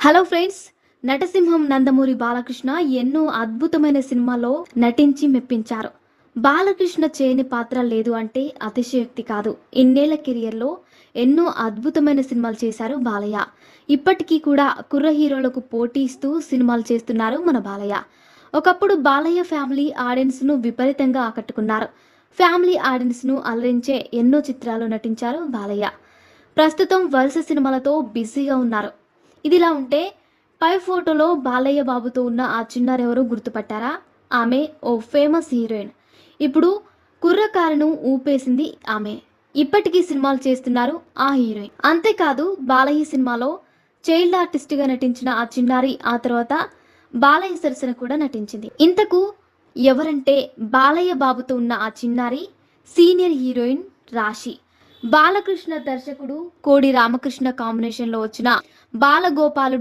Hello friends, నటసింహం Nandamuri Balakrishna ఎన్నో అద్భుతమైన సినిమాల్లో నటించి మెప్పించారు. బాలకృష్ణ చేయని పాత్ర లేదు అంటే అతిశయోక్తి కాదు. ఇన్నేళ్ల కెరియర్లో ఎన్నో అద్భుతమైన సినిమాలు చేశారు బాలయ్య. ఇప్పటికీ కూడా కుర్ర హీరోలకు పోటీ ఇస్తూ సినిమాలు చేస్తున్నారు మన బాలయ్య. ఒకప్పుడు బాలయ్య ఫ్యామిలీ ఆడియన్స్ను విపరీతంగా ఆకట్టుకున్నారు. ఫ్యామిలీ ఆడియన్స్ను అలరించే ఎన్నో చిత్రాలు నటించారు బాలయ్య. ప్రస్తుతం వరుస సినిమాలతో బిజీగా ఉన్నారు. ఇదిలా ఉంటే పై ఫోటోలో బాలయ్య బాబుతో ఉన్న ఆ చిన్నారెవరో గుర్తుపట్టారా? ఆమె ఓ ఫేమస్ హీరోయిన్. ఇప్పుడు కుర్రకారును ఊపేసింది ఆమె. ఇప్పటికీ సినిమాలు చేస్తున్నారు ఆ హీరోయిన్. అంతేకాదు బాలయ్య సినిమాలో చైల్డ్ ఆర్టిస్ట్గా నటించిన ఆ చిన్నారి ఆ తర్వాత బాలయ్య సరసన కూడా నటించింది. ఇంతకు ఎవరంటే బాలయ్య బాబుతో ఉన్న ఆ చిన్నారి సీనియర్ హీరోయిన్ రాశి. బాలకృష్ణ దర్శకుడు కోడి రామకృష్ణ కాంబినేషన్లో వచ్చిన బాలగోపాలుడు